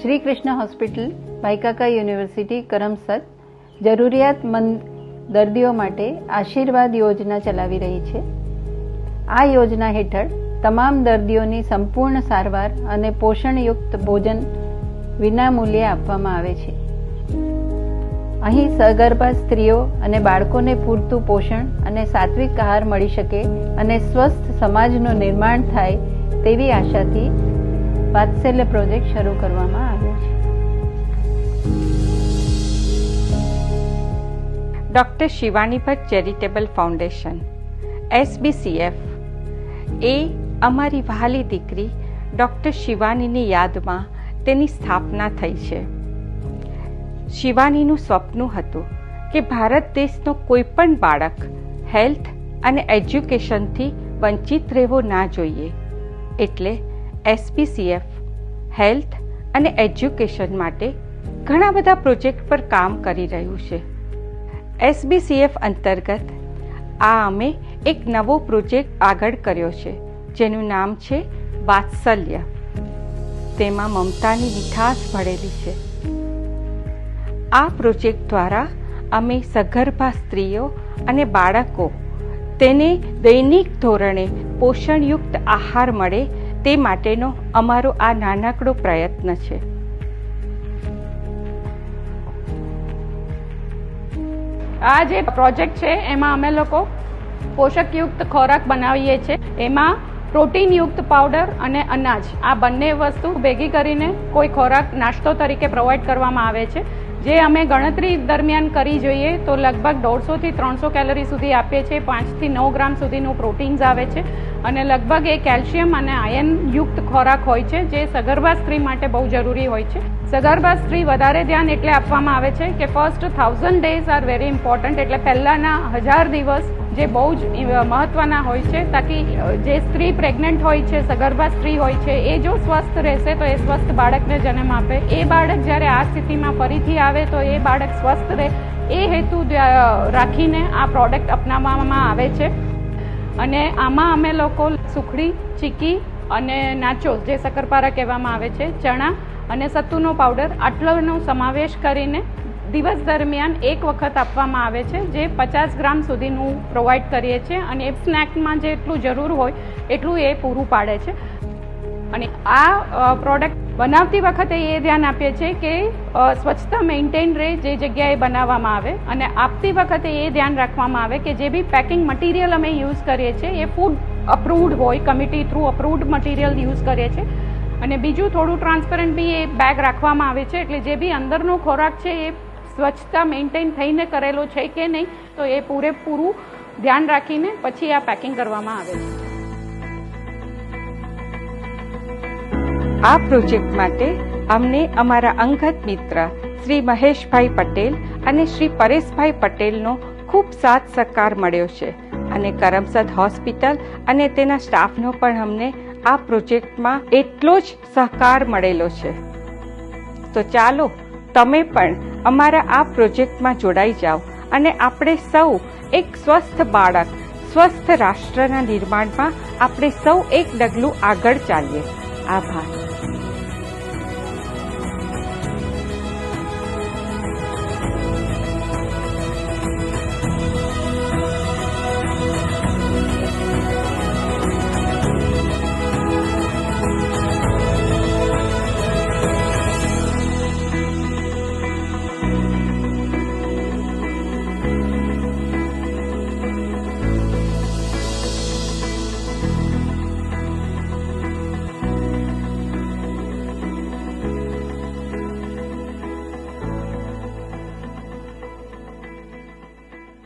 Shri Krishna hospital, ભાઈકાકા university, Karamsad જરૂરિયાતમંદ દર્દીઓ માટે આશીર્વાદ યોજના ચલાવી રહી છે. આ યોજના હેઠળ તમામ દર્દીઓની સંપૂર્ણ સારવાર અને પોષણયુક્ત ભોજન વિનામૂલ્યે આપવામાં આવે છે. અહીં સગર્ભા સ્ત્રીઓ અને બાળકોને પૂરતું પોષણ અને સાત્વિક આહાર મળી શકે અને સ્વસ્થ સમાજનું નિર્માણ થાય તેવી આશાથી વાત્સલ્ય પ્રોજેક્ટ શરૂ કરવામાં આવ્યો છે. Doctor Shivani Bhatt charitable foundation SBCF એ અમારી વહાલી દીકરી ડૉક્ટર શિવાનીની યાદમાં તેની સ્થાપના થઈ છે. શિવાનીનું સ્વપ્ન હતું કે ભારત દેશનો કોઈ પણ બાળક હેલ્થ અને એજ્યુકેશનથી વંચિત રહેવો ના જોઈએ. એટલે SBCF હેલ્થ અને એજ્યુકેશન માટે ઘણા બધા પ્રોજેક્ટ પર કામ કરી રહ્યું છે. SBCF અંતર્ગત અમે એક નવો પ્રોજેક્ટ આગળ કર્યો છે જેનું નામ છે વાત્સલ્ય. તેમાં મમતાની મીઠાશ ભળેલી છે. આ પ્રોજેક્ટ દ્વારા અમે સગર્ભા સ્ત્રીઓ અને બાળકો તેને દૈનિક ધોરણે પોષણયુક્ત આહાર મળે તે માટેનો અમારો આ નાનકડો પ્રયત્ન છે. આ જે પ્રોજેક્ટ છે એમાં અમે લોકો પોષકયુક્ત ખોરાક બનાવીએ છીએ. એમાં પ્રોટીનયુક્ત પાવડર અને અનાજ આ બંને વસ્તુ ભેગી કરીને કોઈ ખોરાક નાસ્તો તરીકે પ્રોવાઈડ કરવામાં આવે છે. જે અમે ગણતરી દરમિયાન કરી જોઈએ તો લગભગ 150 થી 300 કેલરી સુધી આપીએ છીએ. 5 થી 9 ગ્રામ સુધીનું પ્રોટીન્સ આવે છે અને લગભગ એ કેલ્શિયમ અને આયર્ન યુક્ત ખોરાક હોય છે જે સગર્ભા સ્ત્રી માટે બહુ જરૂરી હોય છે. સગર્ભા સ્ત્રી વધારે ધ્યાન એટલે આપવામાં આવે છે કે first 1000 days are very important. એટલે પહેલાના 1000 દિવસ જે બહુ જ મહત્વના હોય છે તાકી જે સ્ત્રી પ્રેગ્નન્ટ હોય છે, સગર્ભા સ્ત્રી હોય છે, એ જો સ્વસ્થ રહેશે તો એ સ્વસ્થ બાળકને જન્મ આપે. એ બાળક જ્યારે આ સ્થિતિમાં ફરીથી આવે તો એ બાળક સ્વસ્થ રહે એ હેતુ રાખીને આ પ્રોડક્ટ અપનાવવામાં આવે છે. અને આમાં અમે લોકો સુખડી, ચીકી અને નાચોસ જે શક્કરપારા કહેવામાં આવે છે, ચણા અને સત્તુનો પાવડર આટલાનો સમાવેશ કરીને દિવસ દરમિયાન એક વખત આપવામાં આવે છે જે 50 ગ્રામ સુધીનું પ્રોવાઈડ કરીએ છીએ. અને એ સ્નેકમાં જેટલું જરૂર હોય એટલું એ પૂરું પાડે છે. અને આ પ્રોડક્ટ બનાવતી વખતે એ ધ્યાન આપીએ છીએ કે સ્વચ્છતા મેન્ટેન રહે જે જગ્યાએ બનાવવામાં આવે. અને આપતી વખતે એ ધ્યાન રાખવામાં આવે કે જે બી પેકિંગ મટીરિયલ અમે યુઝ કરીએ છીએ એ ફૂડ અપ્રૂવડ હોય, committee through approved material use કરીએ છીએ. અને બીજું થોડું ટ્રાન્સપરન્ટ બી એ બેગ રાખવામાં આવે છે એટલે જે બી અંદરનો ખોરાક છે એ સ્વચ્છતા મેન્ટેન થઈને કરેલો છે કે નહીં તો એ પૂરેપૂરું ધ્યાન રાખીને પછી આ પેકિંગ કરવામાં આવે છે. આ પ્રોજેક્ટ માટે અમને અમારા અંગત મિત્ર શ્રી મહેશભાઈ પટેલ અને શ્રી પરેશભાઈ પટેલનો ખૂબ સાથ સહકાર મળ્યો છે. અને કરમસદ હોસ્પિટલ અને તેના સ્ટાફનો પણ અમને આ પ્રોજેક્ટમાં એટલો જ સહકાર મળેલો છે. તો ચાલો તમે પણ અમારા આ પ્રોજેક્ટમાં જોડાઈ જાઓ અને આપણે સૌ એક સ્વસ્થ બાળક, સ્વસ્થ રાષ્ટ્રના નિર્માણમાં આપણે સૌ એક ડગલું આગળ ચાલીએ. આભાર.